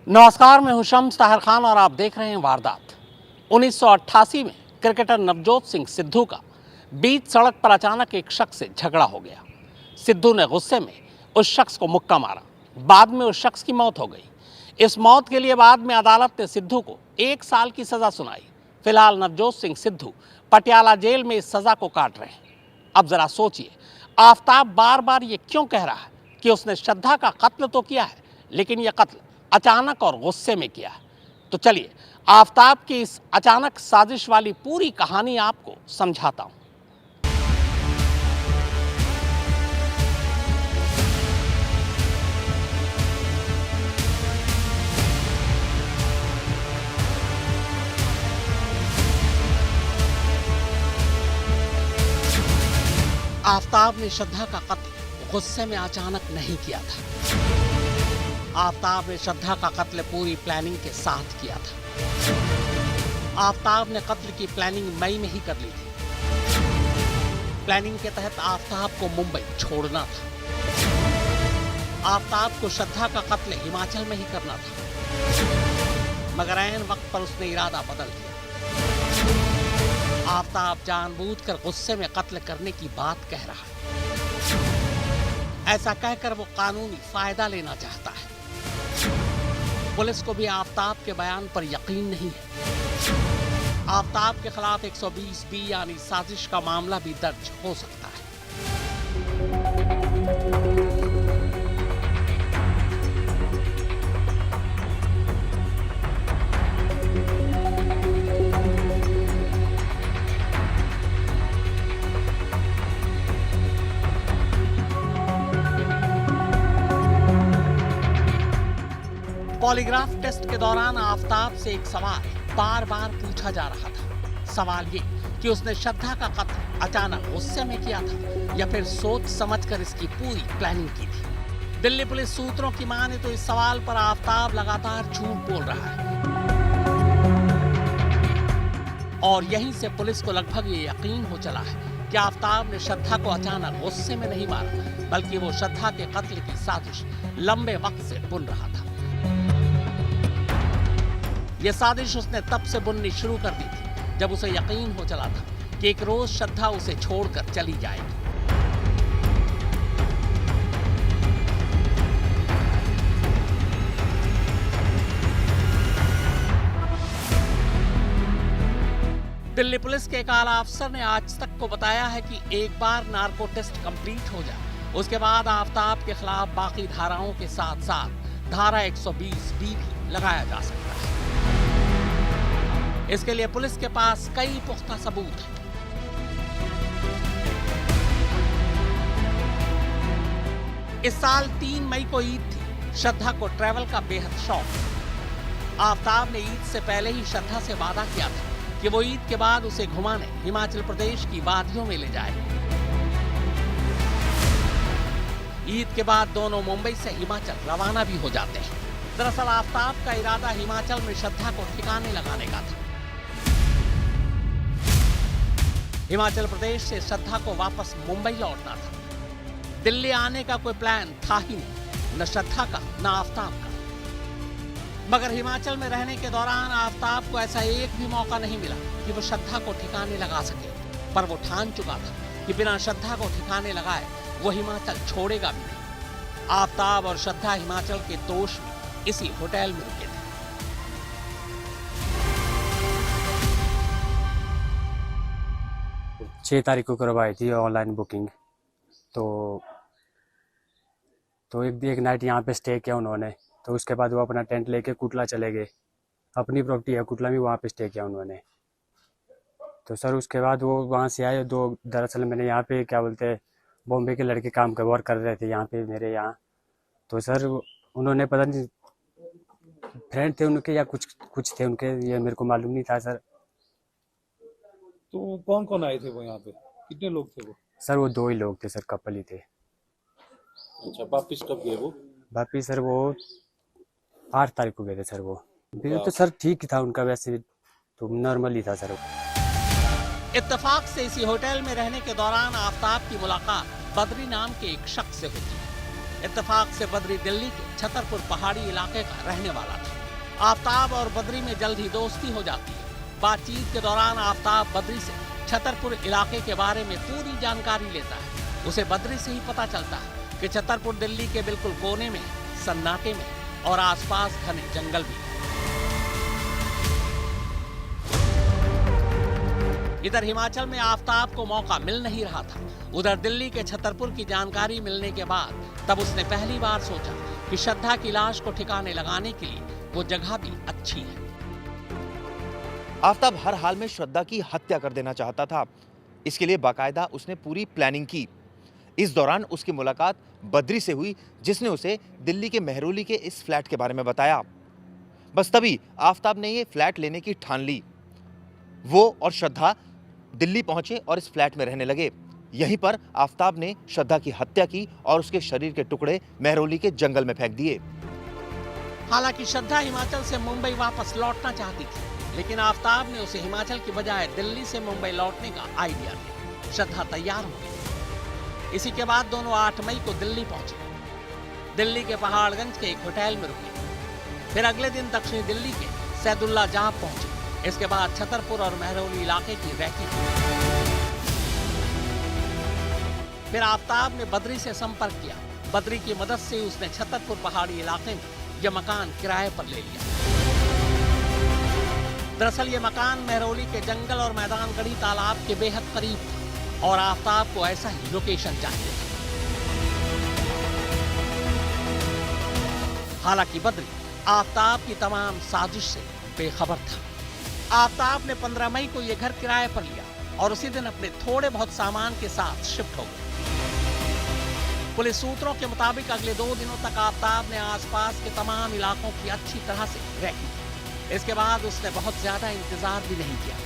नमस्कार, मैं हूं शम्स ताहिर खान और आप देख रहे हैं वारदात। 1988 में क्रिकेटर नवजोत सिंह सिद्धू का बीच सड़क पर अचानक एक शख्स से झगड़ा हो गया। सिद्धू ने गुस्से में उस शख्स को मुक्का मारा। बाद में उस शख्स की मौत हो गई। इस मौत के लिए बाद में अदालत ने सिद्धू को 1 साल की सजा सुनाई। फिलहाल नवजोत सिंह सिद्धू पटियाला जेल में इस सजा को काट रहे हैं। अब जरा सोचिए, आफताब बार बार ये क्यों कह रहा है कि उसने श्रद्धा का कत्ल तो किया है, लेकिन यह कत्ल अचानक और गुस्से में किया है। तो चलिए आफताब की इस अचानक साजिश वाली पूरी कहानी आपको समझाता हूं। आफताब ने श्रद्धा का कत्ल गुस्से में अचानक नहीं किया था। आफताब ने श्रद्धा का कत्ल पूरी प्लानिंग के साथ किया था। आफताब ने कत्ल की प्लानिंग मई में ही कर ली थी। प्लानिंग के तहत आफताब को मुंबई छोड़ना था। आफताब को श्रद्धा का कत्ल हिमाचल में ही करना था, मगर ऐन वक्त पर उसने इरादा बदल दिया। आफताब जानबूझकर गुस्से में कत्ल करने की बात कह रहा है। ऐसा कहकर वो कानूनी फायदा लेना चाहता है। पुलिस को भी आफताब के बयान पर यकीन नहीं है। आफताब के खिलाफ 120B यानी साजिश का मामला भी दर्ज हो सकता है। पॉलीग्राफ टेस्ट के दौरान आफताब से एक सवाल बार बार पूछा जा रहा था। सवाल ये कि उसने श्रद्धा का कत्ल अचानक गुस्से में किया था या फिर सोच समझकर इसकी पूरी प्लानिंग की थी। दिल्ली पुलिस सूत्रों की माने तो इस सवाल पर आफताब लगातार झूठ बोल रहा है और यहीं से पुलिस को लगभग ये यकीन हो चला है कि आफताब ने श्रद्धा को अचानक गुस्से में नहीं मारा, बल्कि वो श्रद्धा के कत्ल की साजिश लंबे वक्त से बुन रहा था। यह साजिश उसने तब से बुननी शुरू कर दी थी जब उसे यकीन हो चला था कि एक रोज श्रद्धा उसे छोड़कर चली जाएगी। दिल्ली पुलिस के एक आला अफसर ने आज तक को बताया है कि एक बार नार्को टेस्ट कंप्लीट हो जाए, उसके बाद आफताब के खिलाफ बाकी धाराओं के साथ साथ धारा 120B भी लगाया जा सकता है। इसके लिए पुलिस के पास कई पुख्ता सबूत हैं। इस साल 3 मई को ईद थी। श्रद्धा को ट्रैवल का बेहद शौक। आफताब ने ईद से पहले ही श्रद्धा से वादा किया था कि वो ईद के बाद उसे घुमाने हिमाचल प्रदेश की वादियों में ले जाएगी। ईद के बाद दोनों मुंबई से हिमाचल रवाना भी हो जाते हैं। दरअसल आफताब का इरादा हिमाचल में श्रद्धा को ठिकाने लगाने का था। हिमाचल प्रदेश से श्रद्धा को वापस मुंबई लौटना था। दिल्ली आने का कोई प्लान था ही नहीं, न श्रद्धा का न आफताब का। मगर हिमाचल में रहने के दौरान आफताब को ऐसा एक भी मौका नहीं मिला कि वो श्रद्धा को ठिकाने लगा सके। पर वो ठान चुका था कि बिना श्रद्धा को ठिकाने लगाए वो हिमाचल छोड़ेगा भी नहीं। आफताब और श्रद्धा हिमाचल के दोष में इसी होटल में रुके थे। छः तारीख को करवाई थी ऑनलाइन बुकिंग। तो एक नाइट यहाँ पे स्टे किया उन्होंने। तो उसके बाद वो अपना टेंट लेके कुटला चले गए। अपनी प्रॉपर्टी है कुटला में, वहाँ पे स्टे किया उन्होंने। तो सर उसके बाद वो वहाँ से आए। दरअसल मैंने यहाँ पे क्या बोलते हैं बॉम्बे के लड़के काम वर्क कर रहे थे यहाँ पे मेरे यहाँ। तो सर उन्होंने पता नहीं फ्रेंड थे उनके या कुछ थे उनके, ये मेरे को मालूम नहीं था सर। तो कौन कौन आए थे वो यहाँ पे, कितने लोग थे वो? सर वो 2 ही लोग थे सर, कपल ही थे। अच्छा, वापिस कब गए वो? वापिस सर वो 8 तारीख को गए थे सर। वो तो सर ठीक ही था उनका, वैसे तो नॉर्मल ही था सर। इत्तेफाक से इसी होटल में रहने के दौरान आफताब की मुलाकात बद्री नाम के एक शख्स से होती है। इत्तेफाक से बद्री दिल्ली के छतरपुर पहाड़ी इलाके का रहने वाला था। आफ्ताब और बद्री में जल्द ही दोस्ती हो जाती है। बातचीत के दौरान आफ्ताब बद्री से छतरपुर इलाके के बारे में पूरी जानकारी लेता है। उसे बद्री से ही पता चलता है कि छतरपुर दिल्ली के बिल्कुल कोने में, सन्नाटे में और आसपास घने जंगल भी। इधर हिमाचल में आफ्ताब को मौका मिल नहीं रहा था। उधर दिल्ली के छतरपुर की जानकारी मिलने के बाद तब उसने पहली बार सोचा कि श्रद्धा की लाश को ठिकाने लगाने के लिए वो जगह भी अच्छी है। आफ्ताब हर हाल में श्रद्धा की हत्या कर देना चाहता था। इसके लिए बाकायदा उसने पूरी प्लानिंग की। इस दौरान उसकी मुलाकात बद्री से हुई, जिसने उसे दिल्ली के मेहरौली के इस फ्लैट के बारे में बताया। बस तभी आफ्ताब ने ये फ्लैट लेने की ठान ली। वो और श्रद्धा दिल्ली पहुंचे और इस फ्लैट में रहने लगे। यहीं पर आफ्ताब ने श्रद्धा की हत्या की और उसके शरीर के टुकड़े मेहरौली के जंगल में फेंक दिए। हालांकि श्रद्धा हिमाचल से मुंबई वापस लौटना चाहती थी, लेकिन आफ्ताब ने उसे हिमाचल की बजाय दिल्ली से मुंबई लौटने का आइडिया दिया। श्रद्धा तैयार हो गई। इसी के बाद दोनों 8 मई को दिल्ली पहुंचे। दिल्ली के पहाड़गंज के एक होटल में रुके। फिर अगले दिन दक्षिणी दिल्ली के सैदुल्ला जाब पहुंचे। इसके बाद छतरपुर और मेहरौली इलाके की रैकी की। फिर आफ्ताब ने बद्री से संपर्क किया। बद्री की मदद से उसने छतरपुर पहाड़ी इलाके में यह मकान किराए पर ले लिया। दरअसल ये मकान मेहरौली के जंगल और मैदानगढ़ी तालाब के बेहद करीब था और आफ्ताब को ऐसा ही लोकेशन चाहिए था। हालांकि बद्री आफ्ताब की तमाम साजिश से बेखबर था। आफ्ताब ने 15 मई को यह घर किराए पर लिया और उसी दिन अपने थोड़े बहुत सामान के साथ शिफ्ट हो गए। पुलिस सूत्रों के मुताबिक अगले 2 दिनों तक आफ्ताब ने आसपास के तमाम इलाकों की अच्छी तरह से रैकी की। इसके बाद उसने बहुत ज्यादा इंतजार भी नहीं किया।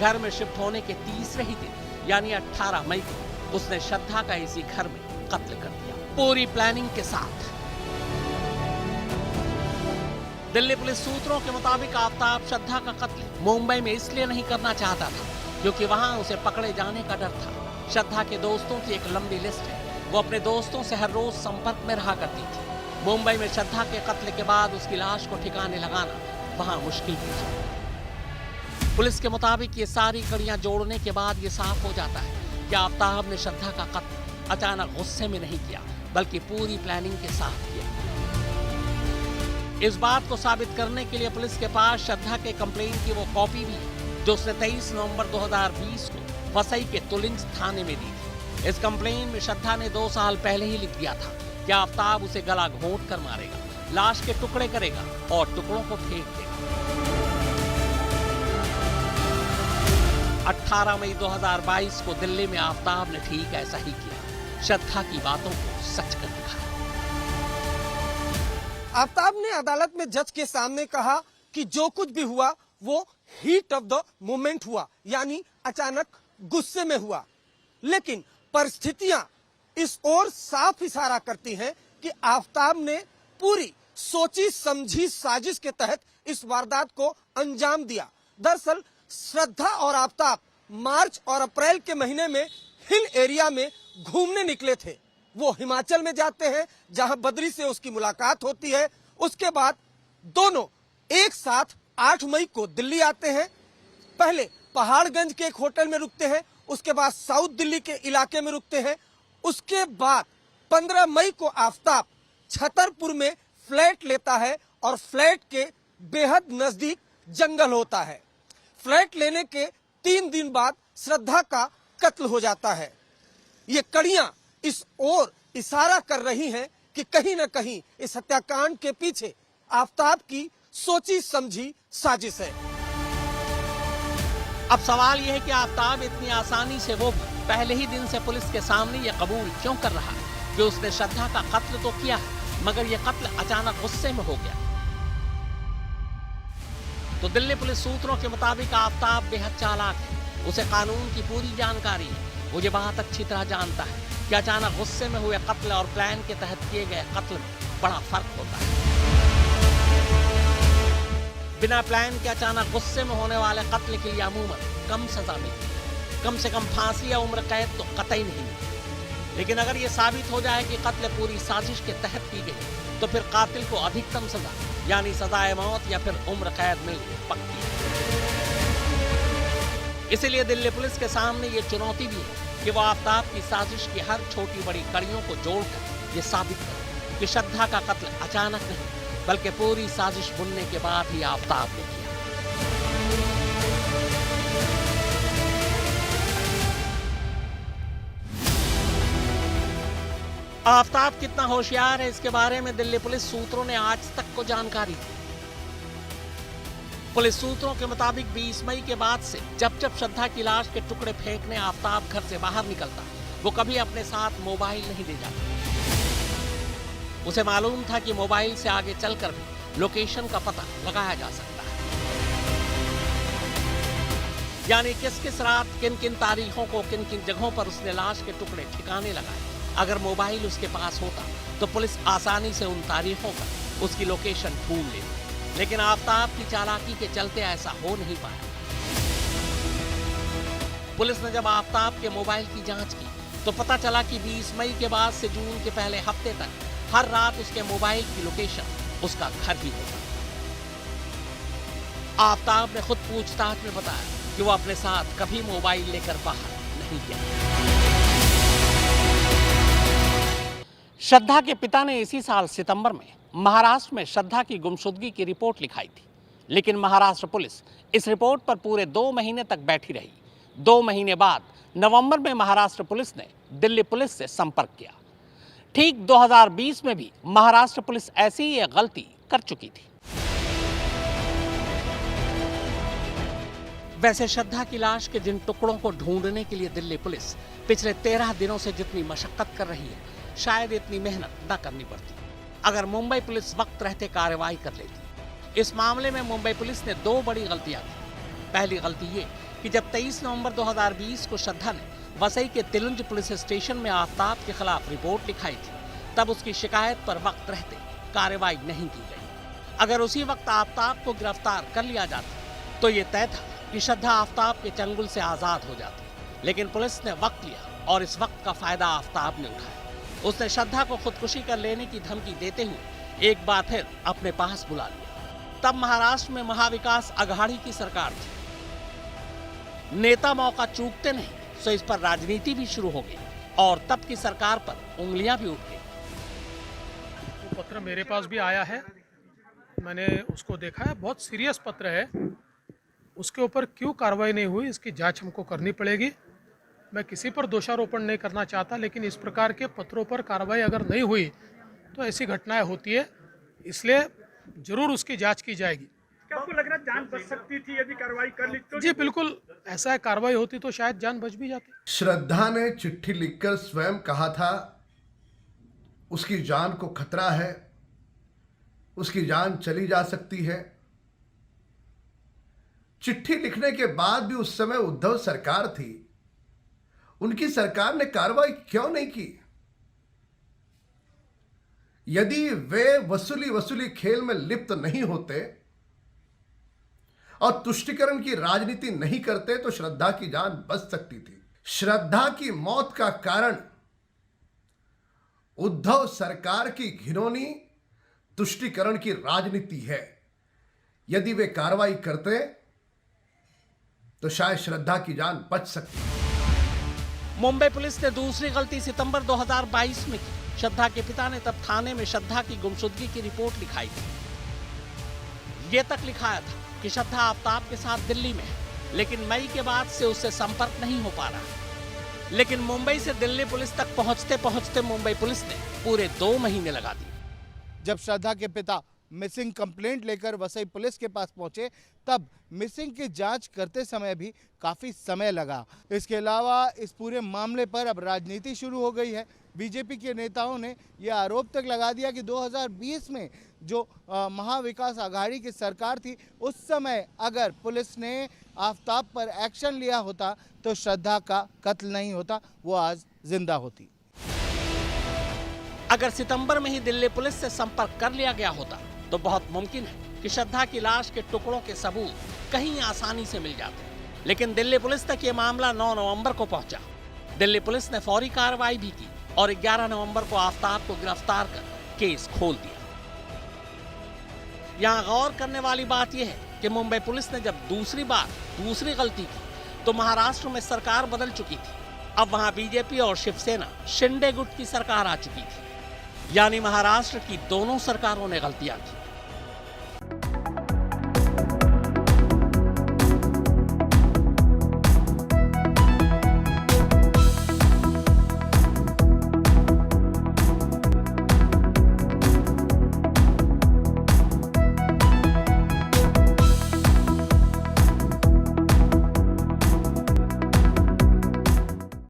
घर में शिफ्ट होने के तीसरे ही दिन यानी 18 मई को उसने श्रद्धा का इसी घर में कत्ल कर दिया, पूरी प्लानिंग के साथ। दिल्ली पुलिस सूत्रों के मुताबिक आफ्ताब श्रद्धा का कत्ल मुंबई में इसलिए नहीं करना चाहता था क्योंकि वहां उसे पकड़े जाने का डर था। श्रद्धा के दोस्तों की एक लंबी लिस्ट है। वो अपने दोस्तों से हर रोज संपर्क में रहा करती थी। मुंबई में श्रद्धा के कत्ल के बाद उसकी लाश को ठिकाने लगाना वहां मुश्किल भी था। पुलिस के मुताबिक ये सारी कड़ियां जोड़ने के बाद ये साफ हो जाता है कि आफ्ताब ने श्रद्धा का कत्ल अचानक गुस्से में नहीं किया, बल्कि पूरी प्लानिंग के साथ किया। इस बात को साबित करने के लिए पुलिस के पास श्रद्धा के कंप्लेन की वो कॉपी भी है जो उसने 23 नवंबर 2020 को वसई के तुलिंज थाने में दी थी। इस कंप्लेन में श्रद्धा ने 2 साल पहले ही लिख दिया था कि आफ्ताब उसे गला घोंट कर मारेगा, लाश के टुकड़े करेगा और टुकड़ों को फेंक देगा। 18 मई 2022 को दिल्ली में आफ्ताब ने ठीक ऐसा ही किया। श्रद्धा की बातों को सच कर दिखाया। आफ्ताब ने अदालत में जज के सामने कहा कि जो कुछ भी हुआ वो हीट ऑफ द मोमेंट हुआ, यानी अचानक गुस्से में हुआ। लेकिन परिस्थितियां इस ओर साफ इशारा करती हैं कि आफ्ताब ने पूरी सोची समझी साजिश के तहत इस वारदात को अंजाम दिया। दरअसल श्रद्धा और आफ्ताब मार्च और अप्रैल के महीने में हिल एरिया में घूमने निकले थे। वो हिमाचल में जाते हैं जहां बद्री से उसकी मुलाकात होती है। उसके बाद दोनों एक साथ 8 मई को दिल्ली आते हैं। पहले पहाड़गंज के एक होटल में रुकते हैं, उसके बाद साउथ दिल्ली के इलाके में रुकते हैं। उसके बाद 15 मई को आफ्ताब छतरपुर में फ्लैट लेता है और फ्लैट के बेहद नजदीक जंगल होता है। फ्लैट लेने के 3 दिन बाद श्रद्धा का कत्ल हो जाता है। ये कड़ियां इस ओर इशारा कर रही हैं कि कहीं न कहीं इस हत्याकांड के पीछे आफ्ताब की सोची समझी साजिश है। अब सवाल यह है कि आफ्ताब इतनी आसानी से वो पहले ही दिन से पुलिस के सामने ये कबूल क्यों कर रहा है कि उसने श्रद्धा का कत्ल तो किया है, मगर ये कत्ल अचानक गुस्से में हो गया। तो दिल्ली पुलिस सूत्रों के मुताबिक आफ्ताब बेहद चालाक है। उसे कानून की पूरी जानकारी है। वो ये बात अच्छी तरह जानता है कि अचानक गुस्से में हुए कत्ल और प्लान के तहत किए गए कत्ल में बड़ा फर्क होता है। बिना प्लान के अचानक गुस्से में होने वाले कत्ल के लिए अमूमन कम सजा मिलती है। कम से कम फांसी या उम्र कैद तो कतई नहीं मिलती। लेकिन अगर ये साबित हो जाए कि कत्ल पूरी साजिश के तहत की गई तो फिर कातिल को अधिकतम सजा यानी सजाए मौत या फिर उम्र कैद मिलनी पक्की है। इसीलिए दिल्ली पुलिस के सामने ये चुनौती भी है कि वो आफ्ताब की साजिश की हर छोटी बड़ी कड़ियों को जोड़कर ये साबित करे कि श्रद्धा का कत्ल अचानक नहीं बल्कि पूरी साजिश बुनने के बाद ही आफ्ताब ने किया। आफ्ताब कितना होशियार है इसके बारे में दिल्ली पुलिस सूत्रों ने आज तक को जानकारी दी। पुलिस सूत्रों के मुताबिक 20 मई के बाद से जब जब श्रद्धा की लाश के टुकड़े फेंकने आफ्ताब घर से बाहर निकलता वो कभी अपने साथ मोबाइल नहीं ले जाता। उसे मालूम था कि मोबाइल से आगे चलकर भी लोकेशन का पता लगाया जा सकता है, यानी किस किस रात किन किन तारीखों को किन किन जगहों पर उसने लाश के टुकड़े ठिकाने लगाए। अगर मोबाइल उसके पास होता तो पुलिस आसानी से उन तारीखों पर उसकी लोकेशन ढूंढ लेती, लेकिन आफ्ताब की चालाकी के चलते ऐसा हो नहीं पाया। पुलिस ने जब आफ्ताब के मोबाइल की जांच की तो पता चला कि 20 मई के बाद से जून के पहले हफ्ते तक हर रात उसके मोबाइल की लोकेशन उसका घर ही होता। आफ्ताब ने खुद पूछताछ में बताया कि वो अपने साथ कभी मोबाइल लेकर बाहर नहीं गया। श्रद्धा के पिता ने इसी साल सितंबर में महाराष्ट्र में श्रद्धा की गुमशुदगी की रिपोर्ट लिखाई थी, लेकिन महाराष्ट्र पुलिस इस रिपोर्ट पर पूरे 2 महीने तक बैठी रही। 2 महीने बाद नवंबर में महाराष्ट्र पुलिस ने दिल्ली पुलिस से संपर्क किया। ठीक 2020 में भी महाराष्ट्र पुलिस ऐसी ही एक गलती कर चुकी थी। वैसे श्रद्धा की लाश के जिन टुकड़ों को ढूंढने के लिए दिल्ली पुलिस पिछले 13 दिनों से जितनी मशक्कत कर रही है, शायद इतनी मेहनत न करनी पड़ती अगर मुंबई पुलिस वक्त रहते कार्रवाई कर लेती। इस मामले में मुंबई पुलिस ने 2 बड़ी गलतियां की। पहली गलती ये कि जब 23 नवंबर 2020 को श्रद्धा ने वसई के तिलुंज पुलिस स्टेशन में आफ्ताब के खिलाफ रिपोर्ट लिखाई थी, तब उसकी शिकायत पर वक्त रहते कार्रवाई नहीं की गई। अगर उसी वक्त आफ्ताब को गिरफ्तार कर लिया जाता तो ये तय था कि श्रद्धा आफ्ताब के चंगुल से आजाद हो जाती, लेकिन पुलिस ने वक्त लिया और इस वक्त का फायदा आफ्ताब ने उठाया। उसने श्रद्धा को खुदकुशी कर लेने की धमकी देते हुए एक बार फिर अपने पास बुला लिया। तब महाराष्ट्र में महाविकास अघाड़ी की सरकार थी। नेता मौका चूकते नहीं, तो इस पर राजनीति भी शुरू हो गई और तब की सरकार पर उंगलियां भी उठ गई। वो पत्र मेरे पास भी आया है, मैंने उसको देखा है, बहुत सीरियस पत्र है। उसके ऊपर क्यों कार्रवाई नहीं हुई इसकी जांच हमको करनी पड़ेगी। मैं किसी पर दोषारोपण नहीं करना चाहता, लेकिन इस प्रकार के पत्रों पर कार्रवाई अगर नहीं हुई तो ऐसी घटनाएं होती है, इसलिए जरूर उसकी जांच की जाएगी। क्या आपको लग रहा है जान बच सकती थी यदि कार्रवाई कर ली तो? जी बिल्कुल, ऐसा कार्रवाई होती तो शायद जान बच भी जाती। श्रद्धा ने चिट्ठी लिखकर स्वयं कहा था उसकी जान को खतरा है, उसकी जान चली जा सकती है। चिट्ठी लिखने के बाद भी उस समय उद्धव सरकार थी, उनकी सरकार ने कार्रवाई क्यों नहीं की? यदि वे वसूली खेल में लिप्त नहीं होते और तुष्टीकरण की राजनीति नहीं करते तो श्रद्धा की जान बच सकती थी। श्रद्धा की मौत का कारण उद्धव सरकार की घिनौनी तुष्टीकरण की राजनीति है। यदि वे कार्रवाई करते तो शायद श्रद्धा की जान बच सकती। मुंबई पुलिस ने दूसरी गलती सितंबर 2022 में की। श्रद्धा के पिता ने तब थाने में श्रद्धा की गुमशुदगी की रिपोर्ट लिखाई थी। ये तक लिखाया था कि श्रद्धा आफ्ताब के साथ दिल्ली में है, लेकिन मई के बाद से उससे संपर्क नहीं हो पा रहा। लेकिन मुंबई से दिल्ली पुलिस तक पहुंचते पहुंचते मुंबई पुलिस ने पूरे 2 महीने लगा दिए। जब श्रद्धा के पिता मिसिंग कंप्लेंट लेकर वसई पुलिस के पास पहुंचे तब मिसिंग की जांच करते समय भी काफ़ी समय लगा। इसके अलावा इस पूरे मामले पर अब राजनीति शुरू हो गई है। बीजेपी के नेताओं ने यह आरोप तक लगा दिया कि 2020 में जो महाविकास अघाड़ी की सरकार थी उस समय अगर पुलिस ने आफ्ताब पर एक्शन लिया होता तो श्रद्धा का कत्ल नहीं होता, वो आज जिंदा होती। अगर सितंबर में ही दिल्ली पुलिस से संपर्क कर लिया गया होता तो बहुत मुमकिन है कि श्रद्धा की लाश के टुकड़ों के सबूत कहीं आसानी से मिल जाते, लेकिन दिल्ली पुलिस तक ये मामला 9 नवंबर को पहुंचा। दिल्ली पुलिस ने फौरी कार्रवाई भी की और 11 नवंबर को आफताब को गिरफ्तार कर केस खोल दिया। यहां गौर करने वाली बात यह है कि मुंबई पुलिस ने जब दूसरी बार दूसरी गलती की तो महाराष्ट्र में सरकार बदल चुकी थी। अब वहां बीजेपी और शिवसेना शिंदे गुट की सरकार आ चुकी थी, यानी महाराष्ट्र की दोनों सरकारों ने गलतियां की।